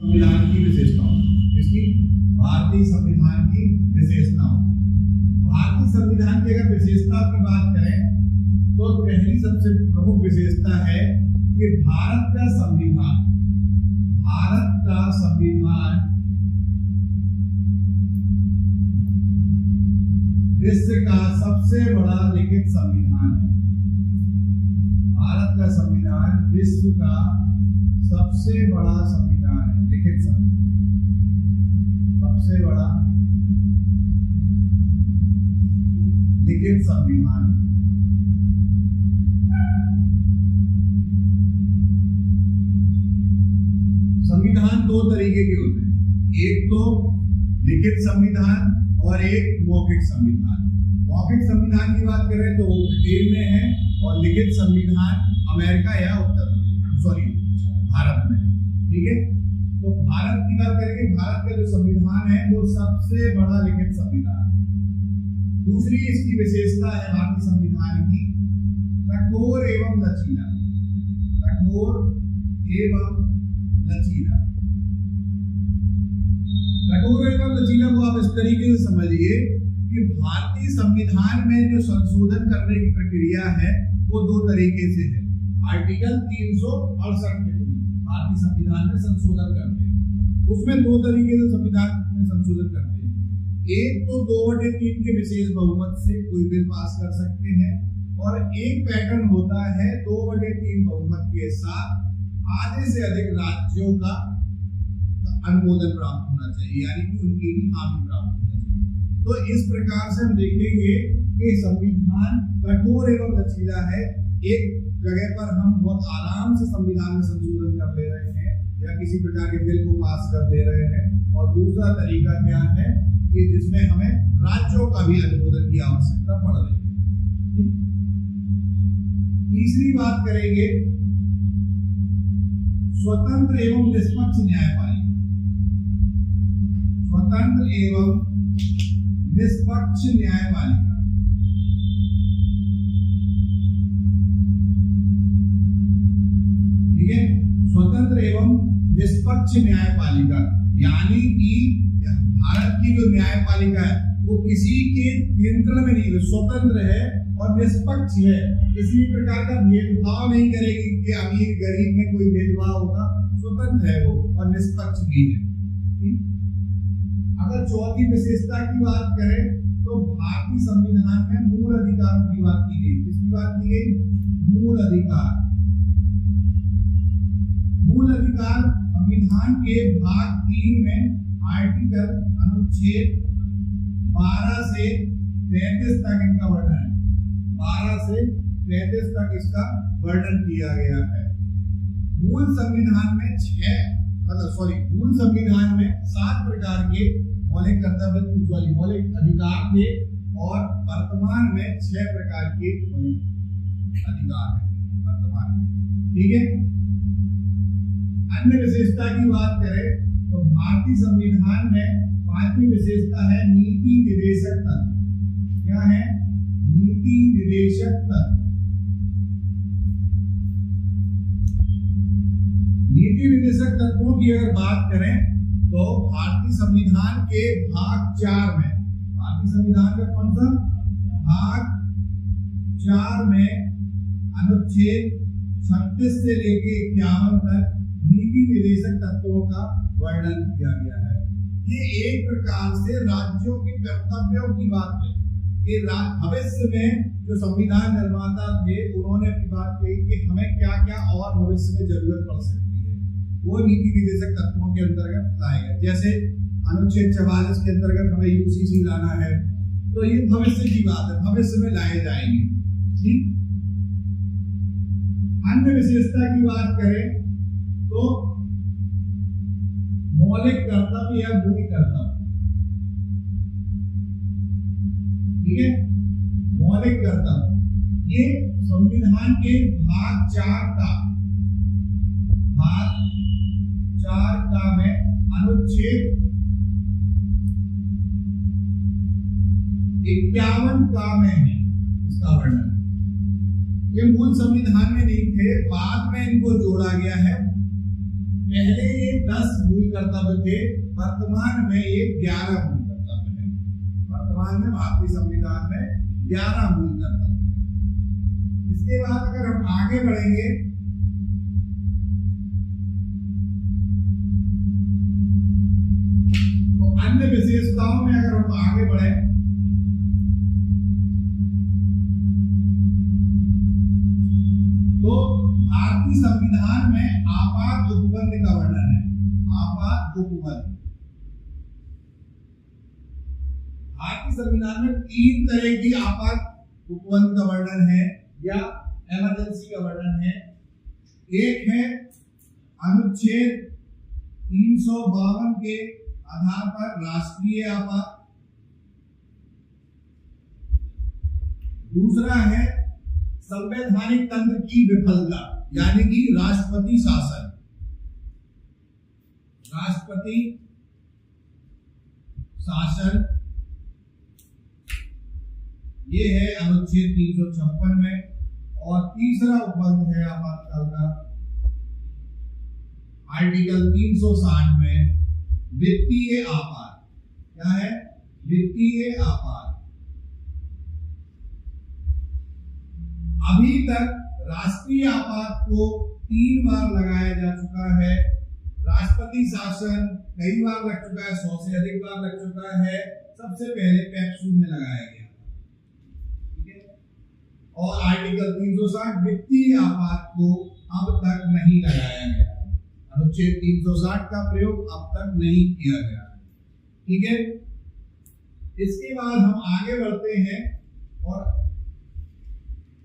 संविधान की विशेषताओं, इसकी भारतीय संविधान की विशेषताओं। भारतीय संविधान की अगर विशेषता की बात करें तो पहली सबसे प्रमुख विशेषता है कि भारत का संविधान विश्व का सबसे बड़ा लिखित संविधान है। भारत का संविधान विश्व का सबसे बड़ा संविधान है, लिखित संविधान, सबसे बड़ा लिखित संविधान। संविधान दो तरीके के होते हैं, एक तो लिखित संविधान और एक मौखिक संविधान। मौखिक संविधान की बात करें तो वो ब्रिटेन में है और लिखित संविधान अमेरिका या भारत में, ठीक है। तो भारत की बात करेंगे, भारत का जो संविधान है वो सबसे बड़ा लिखित संविधान है। दूसरी इसकी विशेषता है भारतीय संविधान की कठोर एवं लचीला, कठोर एवं लचीला। कठोर एवं लचीला को आप इस तरीके से समझिए कि भारतीय संविधान में जो संशोधन करने की प्रक्रिया है वो दो तरीके से है। आर्टिकल 368 में भारतीय संविधान में संशोधन करते हैं, उसमें दो तरीके से संविधान में संशोधन करते हैं। एक तो 2/3 के विशेष बहुमत से कोई बिल पास कर सकते हैं और एक पैटर्न होता है 2/3 बहुमत के साथ आधे से अधिक राज्यों का अनुमोदन प्राप्त होना चाहिए, यानी कि उनकी भी हामी प्राप्त होना चाहिए। तो इस प्रकार से हम देखेंगे कि संविधान कठोर एवं लचीला है। एक जगह पर हम बहुत आराम से संविधान में संशोधन कर ले रहे हैं या किसी प्रकार के बिल को पास कर ले रहे हैं, और दूसरा तरीका क्या है कि जिसमें हमें राज्यों का भी अनुमोदन की आवश्यकता पड़ रही है। तीसरी बात करेंगे स्वतंत्र एवं निष्पक्ष न्यायपालिका। स्वतंत्र एवं निष्पक्ष न्यायपालिका, ठीक है। स्वतंत्र एवं निष्पक्ष न्यायपालिका यानी कि भारत की जो न्यायपालिका है वो किसी के नियंत्रण में नहीं है, स्वतंत्र है और निष्पक्ष है। किसी प्रकार का भेदभाव नहीं करेगी कि अमीर गरीब में कोई भेदभाव होगा, स्वतंत्र है वो और निष्पक्ष भी है। अगर चौथी विशेषता की बात करें तो भारतीय संविधान में मूल अधिकारों की बात की गई। किसकी बात की गई? मूल अधिकार। मूल अधिकार संविधान के भाग 3 में आर्टिकल अनुच्छेद 12 से 33 तक इनका वर्णन है। 12 से 33 तक इसका वर्णन किया गया है। मूल संविधान में मूल संविधान में 7 प्रकार के मौलिक कर्तव्य मौलिक अधिकार थे और वर्तमान में 6 प्रकार के मौलिक अधिकार हैं वर्तमान में, ठीक है। अन्य विशेषता की बात करें तो भारतीय संविधान में 5वीं विशेषता है नीति निर्देशक तत्व। क्या है? नीति निर्देशक तत्व। नीति निर्देशक तत्वों की अगर बात करें तो भारतीय संविधान के भाग 4 में, भारतीय संविधान का कौन सा भाग 4 में अनुच्छेद 36 से लेके 51 तक नीति निर्देशक तत्वों का वर्णन किया गया है। ये एक प्रकार से राज्यों के कर्तव्यों की बात है। ये भविष्य में जो संविधान निर्माता थे उन्होंने अपनी बात कही कि हमें क्या क्या और भविष्य में जरूरत पड़ सकती है, वो नीति निर्देशक तत्वों के अंतर्गत लाए गए। जैसे अनुच्छेद 44 के अंतर्गत हमें यूसीसी लाना है, तो ये भविष्य की बात है, भविष्य में लाए जाएंगे, ठीक। अन्य विशेषता की बात करें तो मौलिक कर्तव्य या मूल कर्तव्य, ठीक है। मौलिक कर्तव्य ये संविधान के भाग 4 का में अनुच्छेद 51 का में है इसका वर्णन। ये मूल संविधान में नहीं थे, बाद में इनको जोड़ा गया है। पहले ये 10 मूल कर्तव्य थे, वर्तमान में ये 11 मूल कर्तव्य है। वर्तमान में भारतीय संविधान में 11 मूल कर्तव्य है। इसके बाद अगर हम आगे बढ़ेंगे तो अन्य विशेषताओं में अगर हम आगे बढ़े तो भारतीय संविधान में आपात उपबंध का वर्णन है। आपात उपबंध भारतीय संविधान में 3 तरह की आपात उपबंध का वर्णन है या इमरजेंसी का वर्णन है। एक है अनुच्छेद 352 के आधार पर राष्ट्रीय आपात, दूसरा है संवैधानिक तंत्र की विफलता यानी कि राष्ट्रपति शासन। राष्ट्रपति शासन ये है अनुच्छेद 356 में। और तीसरा उपबंध है आपातकाल का आर्टिकल 360 में वित्तीय आपात। क्या है? वित्तीय आपात। अभी तक राष्ट्रीय आपात को 3 बार लगाया जा चुका है। राष्ट्रपति शासन कई बार लग चुका है, 100 से अधिक बार लग चुका है। सबसे पहले पेप्सू में लगाया गया, ठीक है। और आर्टिकल 360 वित्तीय आपात को अब तक नहीं लगाया गया। अनुच्छेद 360 का प्रयोग अब तक नहीं किया गया, ठीक है। इसके बाद हम आगे बढ़ते हैं और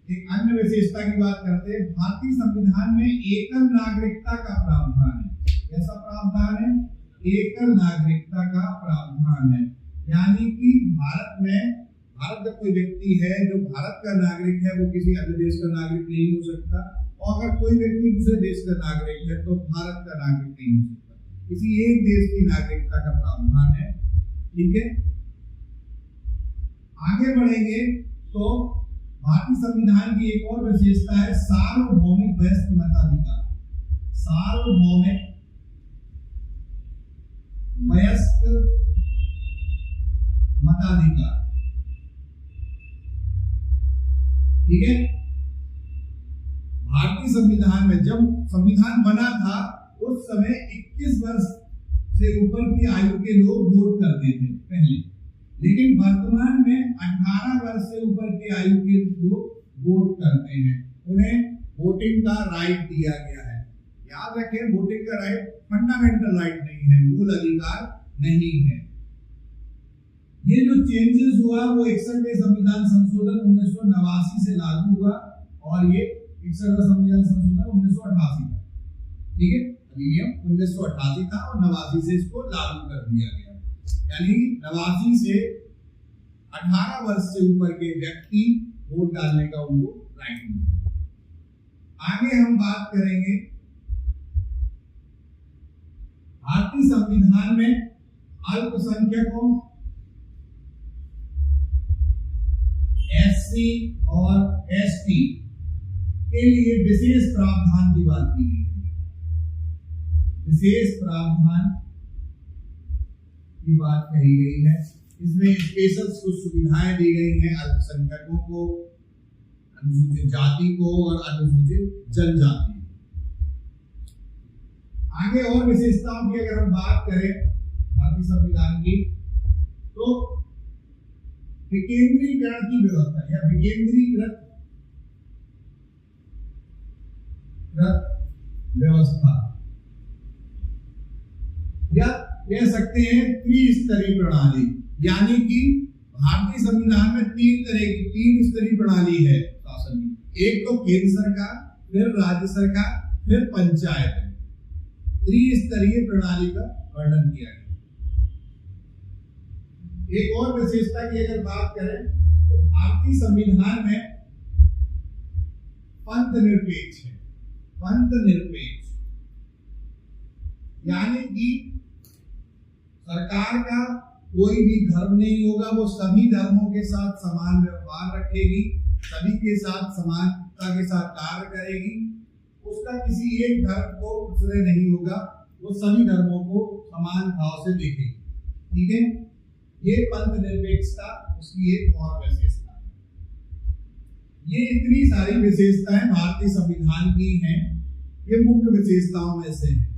एक अन्य विशेषता की बात करते हैं। भारतीय संविधान में एकल नागरिकता का प्रावधान है। कैसा प्रावधान है? एकल नागरिकता का प्रावधान है। यानी कि भारत का कोई व्यक्ति है जो भारत का नागरिक है, वो किसी अन्य देश का नागरिक नहीं हो सकता। और अगर कोई व्यक्ति दूसरे देश का नागरिक है तो भारत का नागरिक नहीं हो सकता। किसी एक देश की नागरिकता का प्रावधान है, ठीक है। आगे बढ़ेंगे तो भारतीय संविधान की एक और विशेषता है सार्वभौमिक वयस्क मताधिकार। सार्वभौमिक वयस्क मताधिकार, ठीक है। भारतीय संविधान में जब संविधान बना था उस समय 21 वर्ष से ऊपर की आयु के लोग वोट करते थे पहले, लेकिन वर्तमान में 18 वर्ष से ऊपर की आयु के लोग वोट करते हैं। उन्हें वोटिंग का राइट दिया गया है। याद रखें, वोटिंग का राइट फंडामेंटल राइट नहीं है, मूल अधिकार नहीं है। ये जो चेंजेस हुआ वो 61वें संविधान संशोधन 1989 से लागू हुआ और ये 61वां संविधान संशोधन 1988 था, ठीक है। अधिनियम 1988 था और 89 से इसको लागू कर दिया गया। यानी 89 से 18 वर्ष से ऊपर के व्यक्ति वोट डालने का उनको राइट मिला। आगे हम बात करेंगे भारतीय संविधान में अल्पसंख्यकों, एससी और एसटी के लिए विशेष प्रावधान की बात की गई है। विशेष प्रावधान की बात कही गई है। इसमें स्पेशल कुछ सुविधाएं दी गई हैं अल्पसंख्यकों को, अनुसूचित जाति को और अनुसूचित जनजाति। आगे और विशेषताओं की अगर हम बात करें भारतीय संविधान की तो विकेंद्रीकरण की व्यवस्था या विकेंद्रीकृत व्यवस्था या कह सकते हैं त्रिस्तरीय प्रणाली। यानी कि भारतीय संविधान में 3 स्तरीय प्रणाली है शासन की। एक तो केंद्र सरकार, फिर राज्य सरकार, फिर पंचायत। त्रिस्तरीय प्रणाली का वर्णन किया गया। एक और विशेषता की अगर बात करें तो भारतीय संविधान में पंथ निरपेक्ष है। पंथ निरपेक्ष यानी कि सरकार का कोई भी धर्म नहीं होगा, वो सभी धर्मों के साथ समान व्यवहार रखेगी, सभी के साथ समानता के साथ कार्य करेगी। उसका किसी एक धर्म को श्रेय नहीं होगा, वो सभी धर्मों को समान भाव से देखेगी। ठीक है, ये पंथ निरपेक्षता उसकी एक और विशेषता है। ये इतनी सारी विशेषताएं भारतीय संविधान की हैं, ये मुख्य विशेषताओं में से हैं।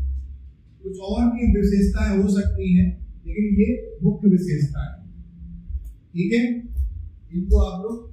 कुछ और भी विशेषताएं हो सकती हैं, लेकिन ये मुख्य विशेषता है। ठीक है, इनको आप लोग